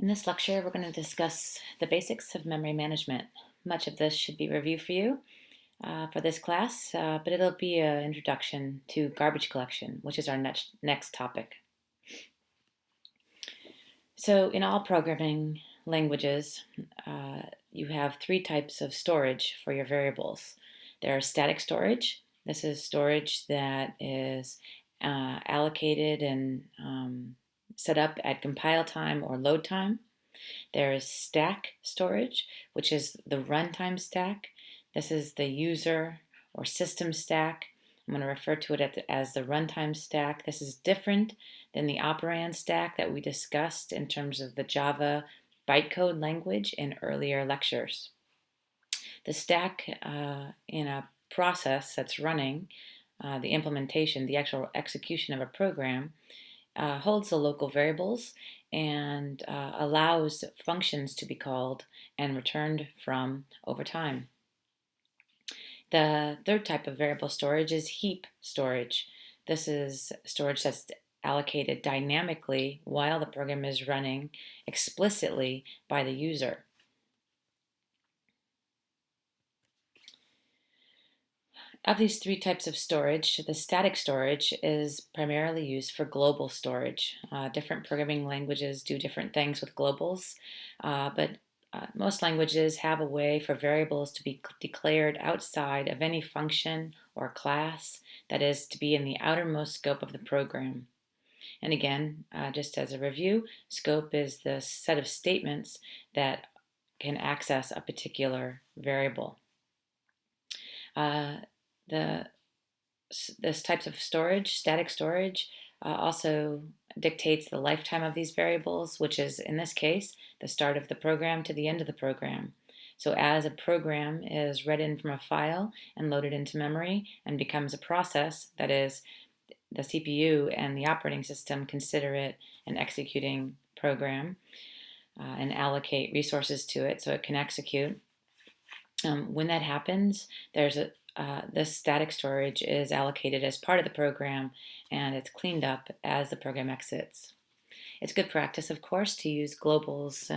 In this lecture, we're going to discuss the basics of memory management. Much of this should be review for you for this class, but it'll be an introduction to garbage collection, which is our next topic. So in all programming languages, you have three types of storage for your variables. There's static storage. This is storage that is allocated and set up at compile time or load time. There is stack storage, which is the runtime stack. This is the user or system stack. I'm going to refer to it as the runtime stack. This is different than the operand stack that we discussed in terms of the Java bytecode language in earlier lectures. The stack in a process that's running, the implementation, the actual execution of a program, holds the local variables and allows functions to be called and returned from over time. The third type of variable storage is heap storage. This is storage that's allocated dynamically while the program is running explicitly by the user. Of these three types of storage, the static storage is primarily used for global storage. Different programming languages do different things with globals, but most languages have a way for variables to be declared outside of any function or class, that is, to be in the outermost scope of the program. And again, just as a review, scope is the set of statements that can access a particular variable. This types of storage, static storage, also dictates the lifetime of these variables, which is, in this case, the start of the program to the end of the program. So as a program is read in from a file and loaded into memory and becomes a process, that is, the CPU and the operating system consider it an executing program and allocate resources to it so it can execute. When that happens, this static storage is allocated as part of the program and it's cleaned up as the program exits. It's good practice, of course, to use globals,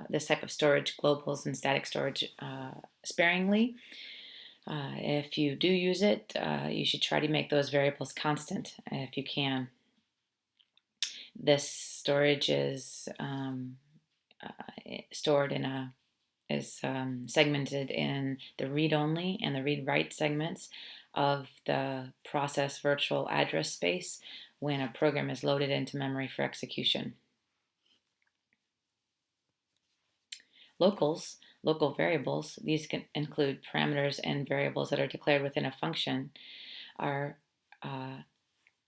this type of storage, globals and static storage, sparingly. If you do use it, you should try to make those variables constant if you can. This storage is segmented in the read-only and the read-write segments of the process virtual address space when a program is loaded into memory for execution. Locals, local variables, these can include parameters and variables that are declared within a function, are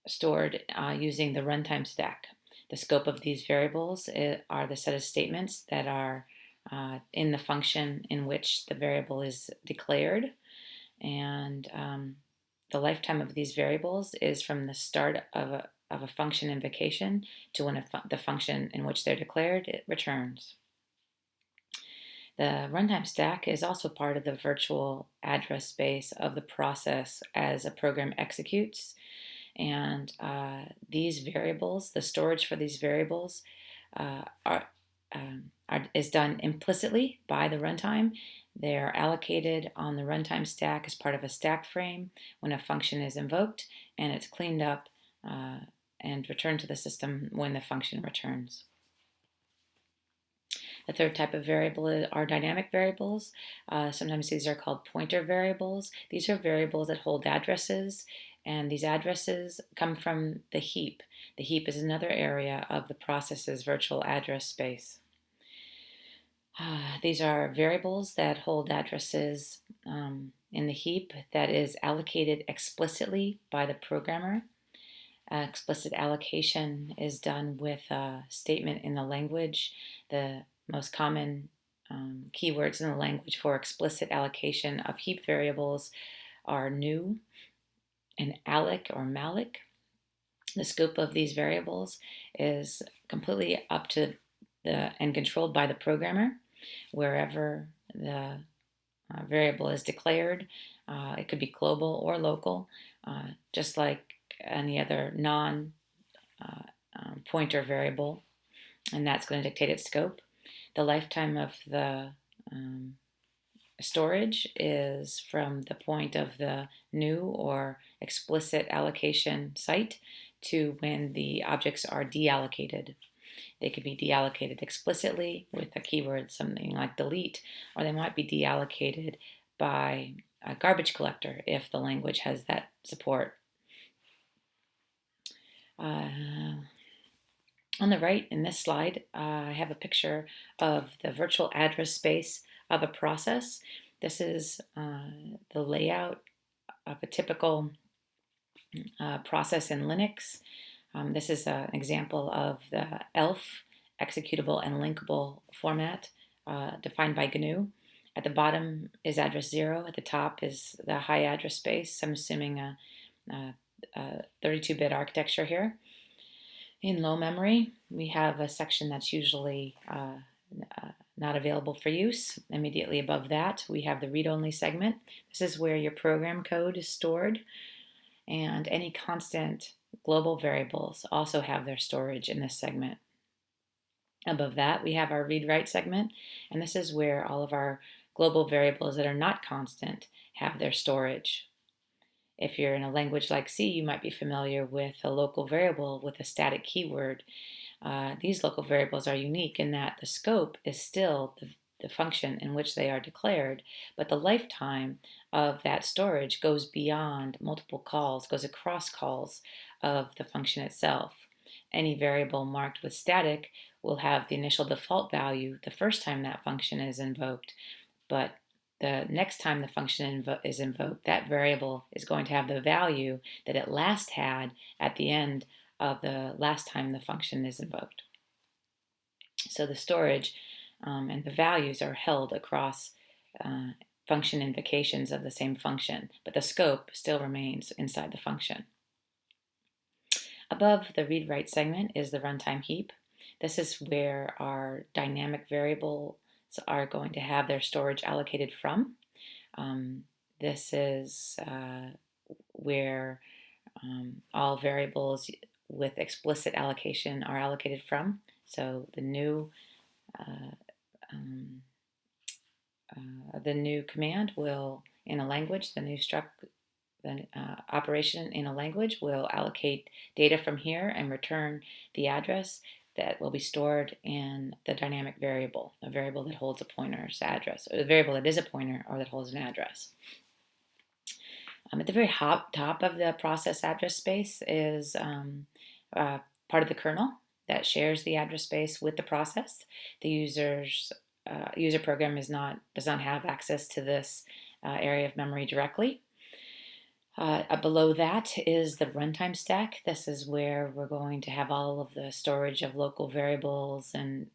stored using the runtime stack. The scope of these variables are the set of statements that are in the function in which the variable is declared, and the lifetime of these variables is from the start of a function invocation to when the function in which they're declared it returns. The runtime stack is also part of the virtual address space of the process as a program executes, and these variables, the storage for these variables, is done implicitly by the runtime. They are allocated on the runtime stack as part of a stack frame when a function is invoked, and it's cleaned up and returned to the system when the function returns. The third type of variable are dynamic variables. Sometimes these are called pointer variables. These are variables that hold addresses, and these addresses come from the heap. The heap is another area of the process's virtual address space. These are variables that hold addresses in the heap that is allocated explicitly by the programmer. Explicit allocation is done with a statement in the language. The most common keywords in the language for explicit allocation of heap variables are new and alloc or malloc. The scope of these variables is completely up to and controlled by the programmer. Wherever the variable is declared, it could be global or local, just like any other non-pointer variable, and that's going to dictate its scope. The lifetime of the storage is from the point of the new or explicit allocation site to when the objects are deallocated. They could be deallocated explicitly with a keyword, something like delete, or they might be deallocated by a garbage collector if the language has that support. On the right in this slide, I have a picture of the virtual address space of a process. This is the layout of a typical process in Linux. This is an example of the ELF, executable and linkable format defined by GNU. At the bottom is address 0. At the top is the high address space. I'm assuming a 32-bit architecture here. In low memory, we have a section that's usually not available for use. Immediately above that, we have the read-only segment. This is where your program code is stored, and any constant global variables also have their storage in this segment. Above that, we have our read-write segment, and this is where all of our global variables that are not constant have their storage. If you're in a language like C, you might be familiar with a local variable with a static keyword. These local variables are unique in that the scope is still the function in which they are declared, but the lifetime of that storage goes beyond multiple calls, goes across calls of the function itself. Any variable marked with static will have the initial default value the first time that function is invoked, but the next time the function is invoked, that variable is going to have the value that it last had at the end of the last time the function is invoked. So the storage and the values are held across function invocations of the same function, but the scope still remains inside the function. Above the read-write segment is the runtime heap. This is where our dynamic variables are going to have their storage allocated from. This is where all variables with explicit allocation are allocated from. So the new command will, in a language, the operation in a language will allocate data from here and return the address that will be stored in the dynamic variable, a variable that holds a pointer's address, or a variable that is a pointer or that holds an address. At the very top of the process address space is part of the kernel that shares the address space with the process. The user program does not have access to this area of memory directly. Below that is the runtime stack. This is where we're going to have all of the storage of local variables and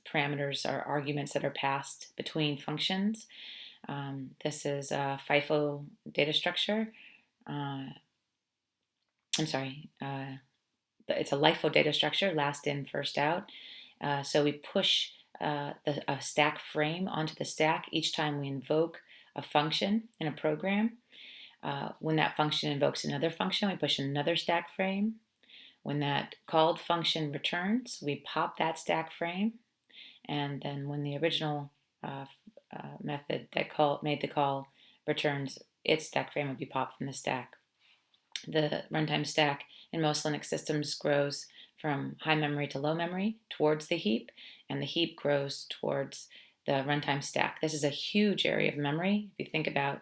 parameters or arguments that are passed between functions. This is a FIFO data structure. It's a LIFO data structure, last in, first out. So we push a stack frame onto the stack each time we invoke a function in a program. When that function invokes another function, we push another stack frame. When that called function returns, we pop that stack frame. And then when the original method that made the call returns, its stack frame will be popped from the stack. The runtime stack in most Linux systems grows from high memory to low memory towards the heap, and the heap grows towards the runtime stack. This is a huge area of memory. If you think about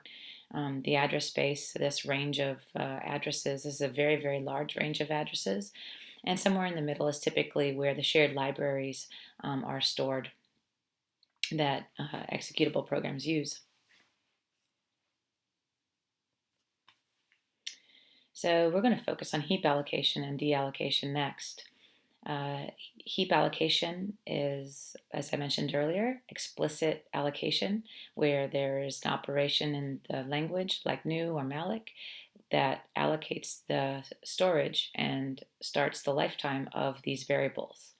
the address space, this range of addresses is a very, very large range of addresses. And somewhere in the middle is typically where the shared libraries are stored that executable programs use. So we're going to focus on heap allocation and deallocation next. Heap allocation is, as I mentioned earlier, explicit allocation, where there is an operation in the language like new or malloc that allocates the storage and starts the lifetime of these variables.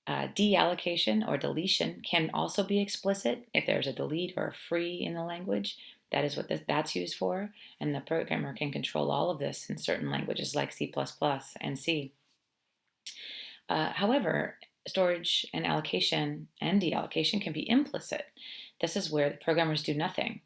Deallocation or deletion can also be explicit. If there's a delete or a free in the language, that is what that's used for, and the programmer can control all of this in certain languages like C++ and C. However, storage and allocation and deallocation can be implicit. This is where the programmers do nothing.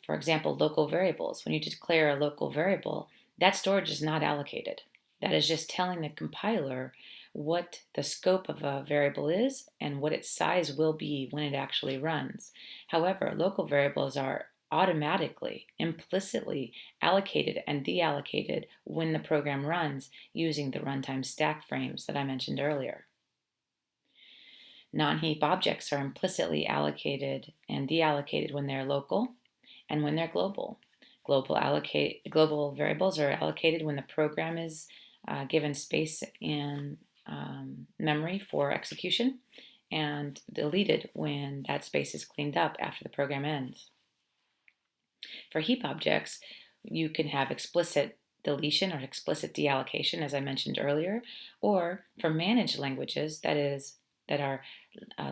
For example, local variables. When you declare a local variable, that storage is not allocated. That is just telling the compiler what the scope of a variable is and what its size will be when it actually runs. However, local variables are automatically, implicitly allocated and deallocated when the program runs using the runtime stack frames that I mentioned earlier. Non-heap objects are implicitly allocated and deallocated when they're local and when they're global. Global variables are allocated when the program is given space in memory for execution, and deleted when that space is cleaned up after the program ends. For heap objects, you can have explicit deletion or explicit deallocation, as I mentioned earlier, or for managed languages, that are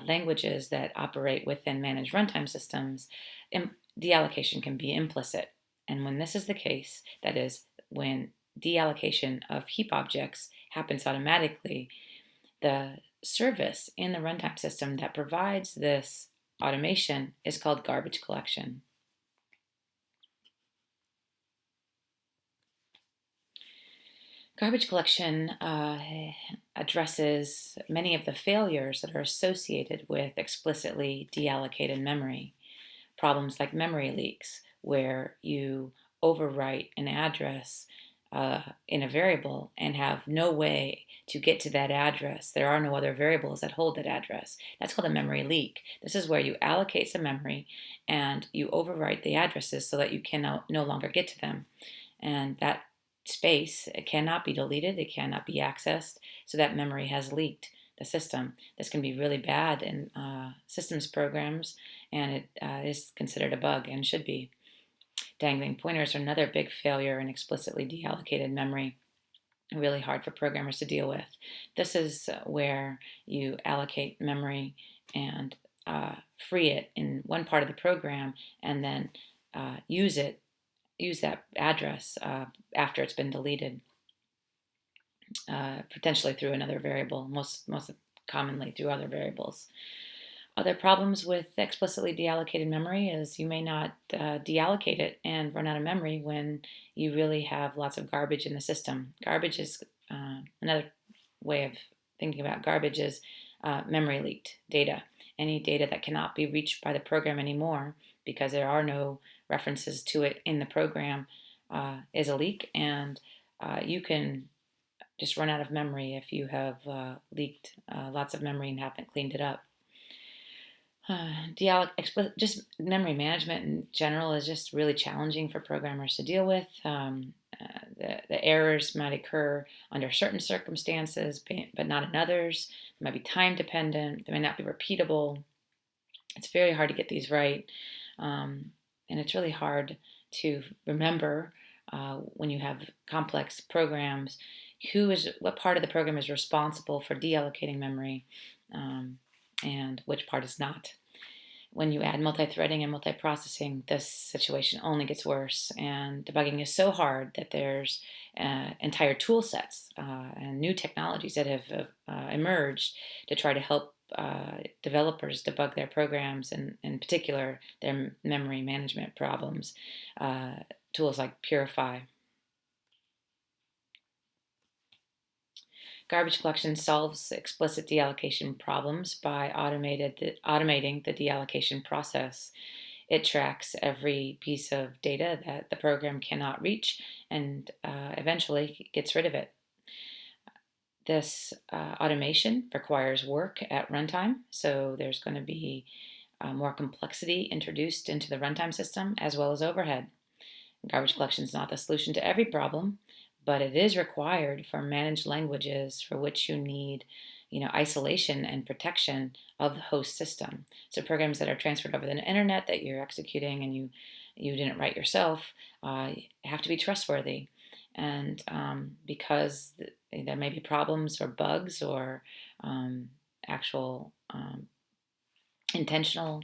languages that operate within managed runtime systems, deallocation can be implicit. And when this is the case, that is, when deallocation of heap objects happens automatically, the service in the runtime system that provides this automation is called garbage collection. Garbage collection addresses many of the failures that are associated with explicitly deallocated memory. Problems like memory leaks, where you overwrite an address in a variable and have no way to get to that address. There are no other variables that hold that address. That's called a memory leak. This is where you allocate some memory and you overwrite the addresses so that you can no longer get to them. And that space, it cannot be deleted, it cannot be accessed, so that memory has leaked the system. This can be really bad in systems programs, and it is considered a bug and should be. Dangling pointers are another big failure in explicitly deallocated memory. Really hard for programmers to deal with. This is where you allocate memory and free it in one part of the program, and then use that address after it's been deleted, potentially through another variable, most commonly through other variables. Other problems with explicitly deallocated memory is you may not deallocate it and run out of memory when you really have lots of garbage in the system. Garbage is another way of thinking about garbage is memory leaked data. Any data that cannot be reached by the program anymore because there are no references to it in the program is a leak, and you can just run out of memory if you have leaked lots of memory and haven't cleaned it up. Just memory management in general is just really challenging for programmers to deal with. The errors might occur under certain circumstances, but not in others. They might be time dependent. They may not be repeatable. It's very hard to get these right, and it's really hard to remember when you have complex programs what part of the program is responsible for deallocating memory, and which part is not. When you add multi-threading and multiprocessing, this situation only gets worse, and debugging is so hard that there's entire tool sets and new technologies that have emerged to try to help developers debug their programs, and in particular their memory management problems. Tools like Purify. Garbage collection solves explicit deallocation problems by automating the deallocation process. It tracks every piece of data that the program cannot reach and eventually gets rid of it. This automation requires work at runtime, so there's going to be more complexity introduced into the runtime system as well as overhead. Garbage collection is not the solution to every problem, but it is required for managed languages for which you need, isolation and protection of the host system. So programs that are transferred over the internet that you're executing and you didn't write yourself have to be trustworthy. And because there may be problems or bugs or actual intentional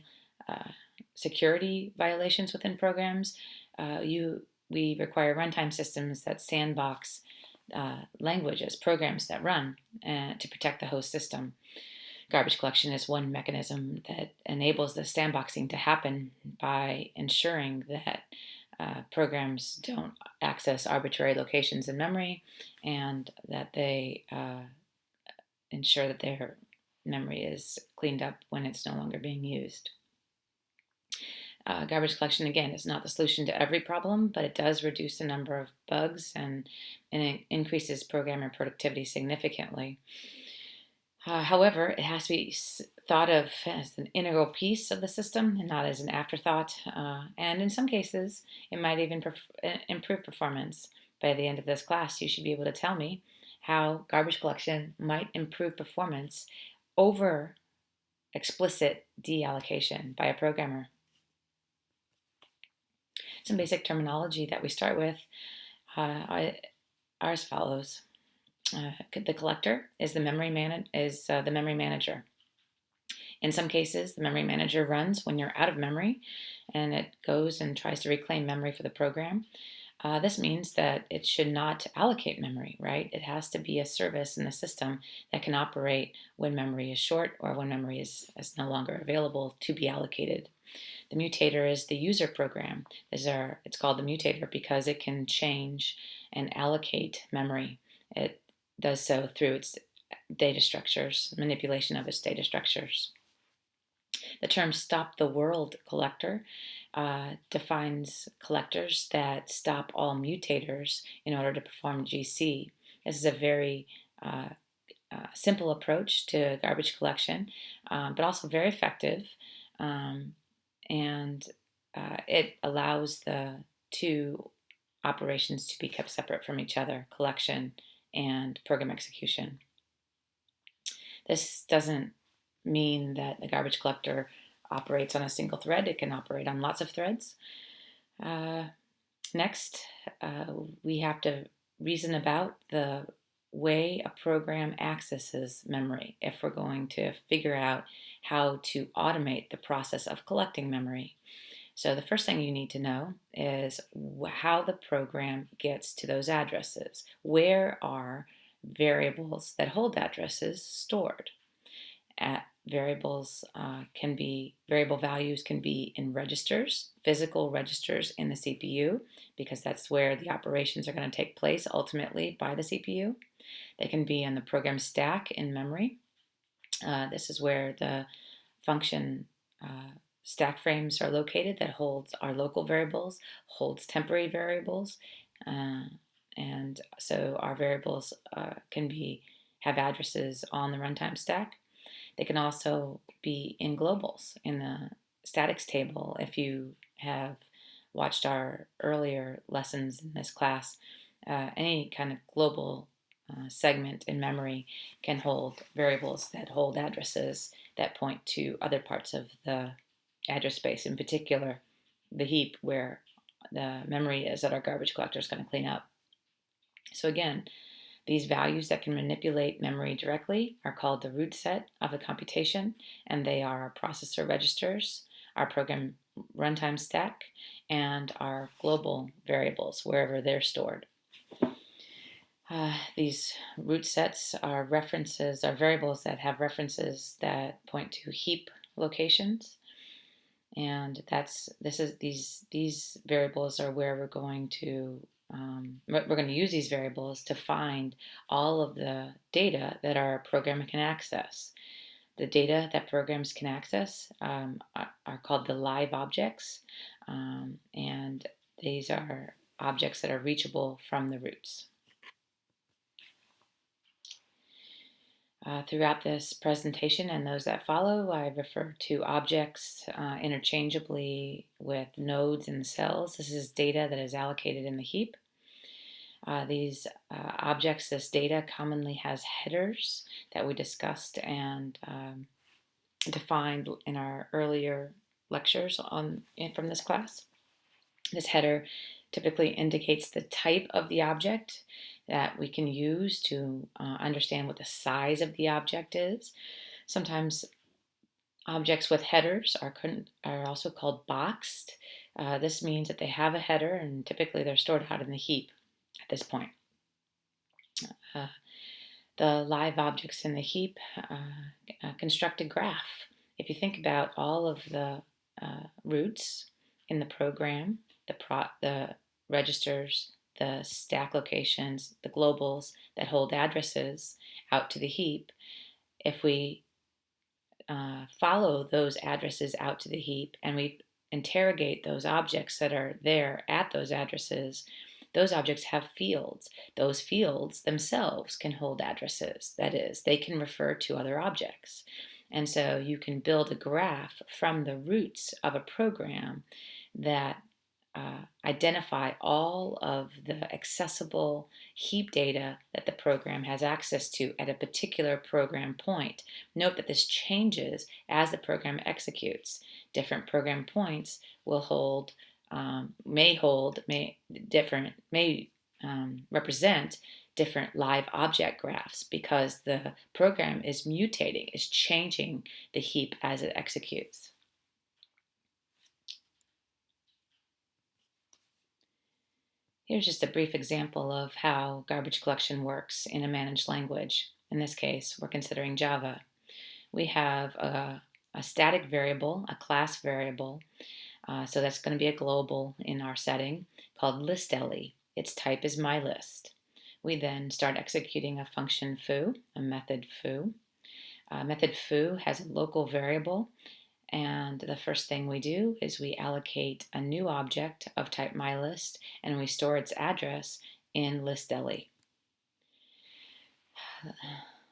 security violations within programs, we require runtime systems that sandbox languages, programs that run to protect the host system. Garbage collection is one mechanism that enables the sandboxing to happen by ensuring that programs don't access arbitrary locations in memory, and that they ensure that their memory is cleaned up when it's no longer being used. Garbage collection, again, is not the solution to every problem, but it does reduce the number of bugs and it increases programmer productivity significantly. However, it has to be thought of as an integral piece of the system and not as an afterthought. And in some cases, it might even improve performance. By the end of this class, you should be able to tell me how garbage collection might improve performance over explicit deallocation by a programmer. Some basic terminology that we start with are as follows. The collector is the memory manager. In some cases, the memory manager runs when you're out of memory, and it goes and tries to reclaim memory for the program. This means that it should not allocate memory, right? It has to be a service in the system that can operate when memory is short or when memory is no longer available to be allocated. The mutator is the user program. It's called the mutator because it can change and allocate memory. It does so through its data structures, manipulation of its data structures. The term stop the world collector defines collectors that stop all mutators in order to perform GC. This is a very simple approach to garbage collection, but also very effective. And it allows the two operations to be kept separate from each other, collection and program execution. This doesn't mean that the garbage collector operates on a single thread. It can operate on lots of threads. Next, we have to reason about the way a program accesses memory if we're going to figure out how to automate the process of collecting memory. So the first thing you need to know is how the program gets to those addresses. Where are variables that hold addresses stored? Variable values can be in registers, physical registers in the CPU, because that's where the operations are going to take place ultimately by the CPU. They can be in the program stack in memory. This is where the function stack frames are located that holds our local variables, holds temporary variables, and so our variables can have addresses on the runtime stack. They can also be in globals in the statics table. If you have watched our earlier lessons in this class, any kind of global segment in memory can hold variables that hold addresses that point to other parts of the address space, in particular the heap where the memory is that our garbage collector is going to clean up. So again, these values that can manipulate memory directly are called the root set of a computation, and they are our processor registers, our program runtime stack, and our global variables, wherever they're stored. These root sets are variables that have references that point to heap locations, and these variables are where we're going to use these variables to find all of the data that our program can access. The data that programs can access are called the live objects, and these are objects that are reachable from the roots. Throughout this presentation and those that follow, I refer to objects interchangeably with nodes and cells. This is data that is allocated in the heap. These objects, this data commonly has headers that we discussed and defined in our earlier lectures from this class. This header typically indicates the type of the object that we can use to understand what the size of the object is. Sometimes objects with headers are also called boxed. This means that they have a header, and typically they're stored out in the heap at this point. Uh, the live objects in the heap construct a graph. If you think about all of the roots in the program, the registers, the stack locations, the globals that hold addresses out to the heap, if we follow those addresses out to the heap and we interrogate those objects that are there at those addresses, those objects have fields. Those fields themselves can hold addresses. That is, they can refer to other objects. And so you can build a graph from the roots of a program that identify all of the accessible heap data that the program has access to at a particular program point. Note that this changes as the program executes. Different program points will hold, may represent different live object graphs because the program is mutating, is changing the heap as it executes. Here's just a brief example of how garbage collection works in a managed language. In this case, we're considering Java. We have a static variable, a class variable, so that's going to be a global in our setting, called listLE. Its type is myList. We then start executing a function foo, a method foo. Method foo has a local variable, and the first thing we do is we allocate a new object of type myList, and we store its address in listLE.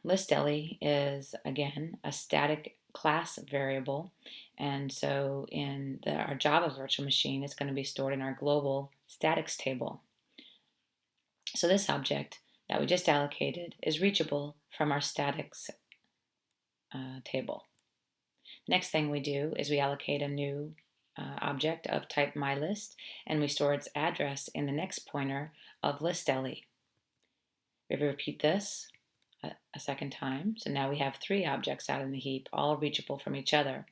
ListLE is, again, a static class variable, and so in our Java virtual machine, it's going to be stored in our global statics table. So this object that we just allocated is reachable from our statics table. Next thing we do is we allocate a new object of type myList, and we store its address in the next pointer of listLE. We repeat this a second time, so now we have 3 objects out in the heap, all reachable from each other.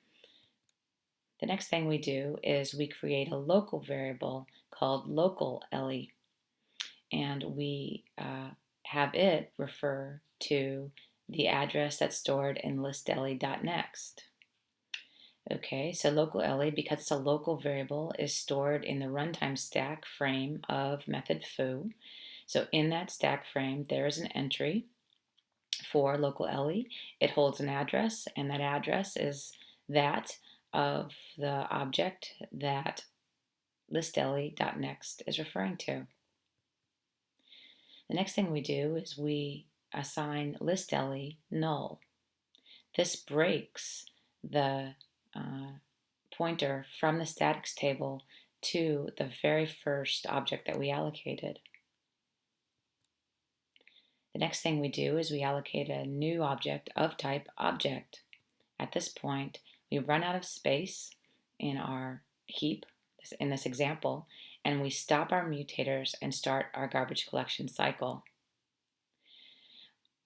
The next thing we do is we create a local variable called localLE, and we have it refer to the address that's stored in listLE.next. Okay, so localLE, because it's a local variable, is stored in the runtime stack frame of method foo. So in that stack frame, there is an entry for localLE. It holds an address, and that address is that of the object that listLE.next is referring to. The next thing we do is we assign listLE null. This breaks the pointer from the statics table to the very first object that we allocated. The next thing we do is we allocate a new object of type object. At this point, we run out of space in our heap, in this example, and we stop our mutators and start our garbage collection cycle.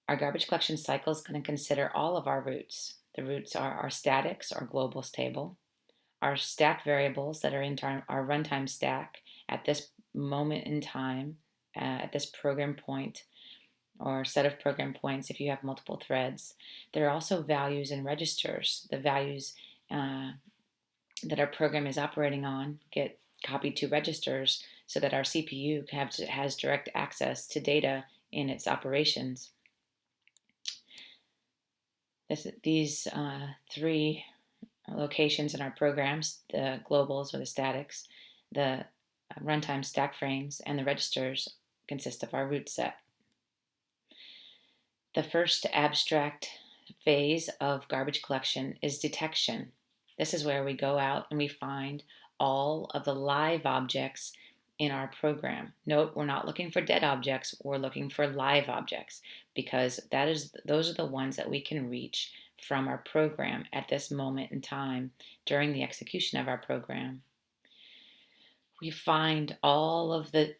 Our garbage collection cycle is going to consider all of our roots. The roots are our statics, our globals table, our stack variables that are in our runtime stack at this moment in time, at this program point, or set of program points if you have multiple threads. There are also values and registers. The values that our program is operating on get copied to registers so that our CPU has direct access to data in its operations. These 3 locations in our programs, the globals or the statics, the runtime stack frames, and the registers consist of our root set. The first abstract phase of garbage collection is detection. This is where we go out and we find all of the live objects in our program. Note, we're not looking for dead objects, we're looking for live objects because those are the ones that we can reach from our program at this moment in time during the execution of our program. We find all of the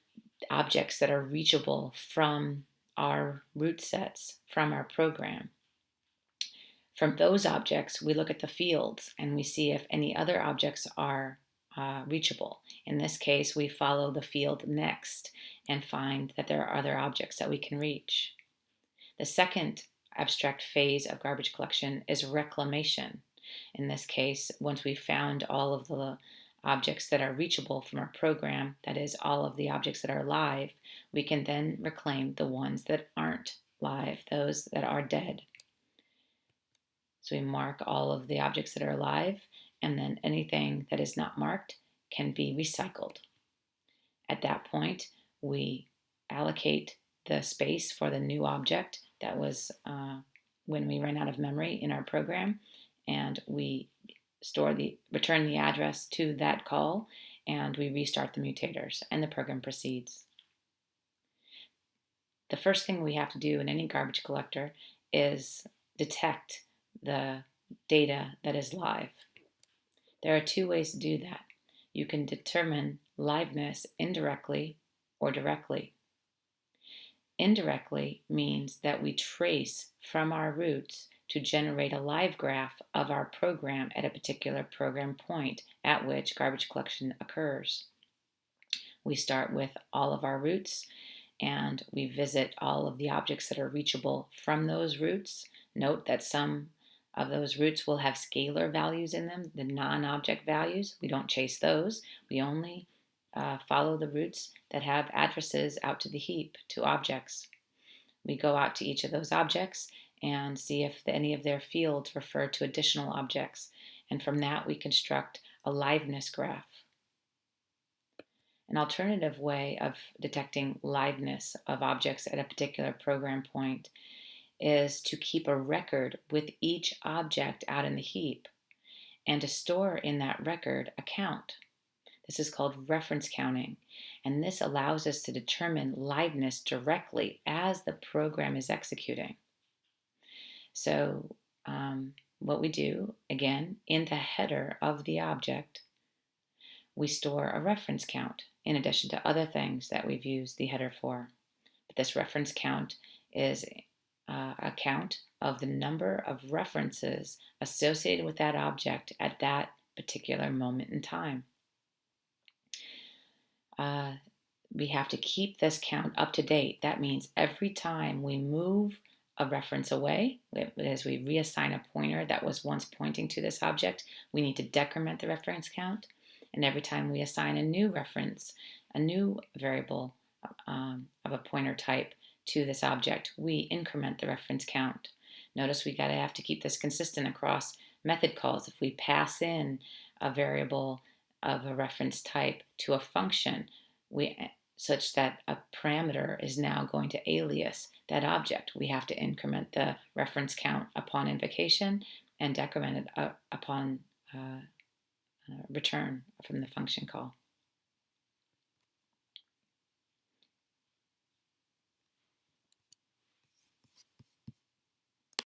objects that are reachable from our root sets from our program. From those objects, we look at the fields and we see if any other objects are reachable. In this case, we follow the field next and find that there are other objects that we can reach. The second abstract phase of garbage collection is reclamation. In this case, once we've found all of the objects that are reachable from our program, that is, all of the objects that are live, we can then reclaim the ones that aren't live, those that are dead. So we mark all of the objects that are alive, and then anything that is not marked can be recycled. At that point, we allocate the space for the new object that was when we ran out of memory in our program, and we return the address to that call, and we restart the mutators, and the program proceeds. The first thing we have to do in any garbage collector is detect the data that is live. There are two ways to do that. You can determine liveness indirectly or directly. Indirectly means that we trace from our roots to generate a live graph of our program at a particular program point at which garbage collection occurs. We start with all of our roots and we visit all of the objects that are reachable from those roots. Note that some of those roots will have scalar values in them, the non-object values. We don't chase those. We only follow the roots that have addresses out to the heap, to objects. We go out to each of those objects and see if any of their fields refer to additional objects. And from that, we construct a liveness graph. An alternative way of detecting liveness of objects at a particular program point is to keep a record with each object out in the heap and to store in that record a count. This is called reference counting, and this allows us to determine liveness directly as the program is executing. So what we do, again, in the header of the object, we store a reference count in addition to other things that we've used the header for. But this reference count is a count of the number of references associated with that object at that particular moment in time. We have to keep this count up to date. That means every time we move a reference away, as we reassign a pointer that was once pointing to this object, we need to decrement the reference count. And every time we assign a new reference, a new variable of a pointer type to this object, we increment the reference count. Notice we have to keep this consistent across method calls. If we pass in a variable of a reference type to a function, such that a parameter is now going to alias that object, we have to increment the reference count upon invocation and decrement it upon return from the function call.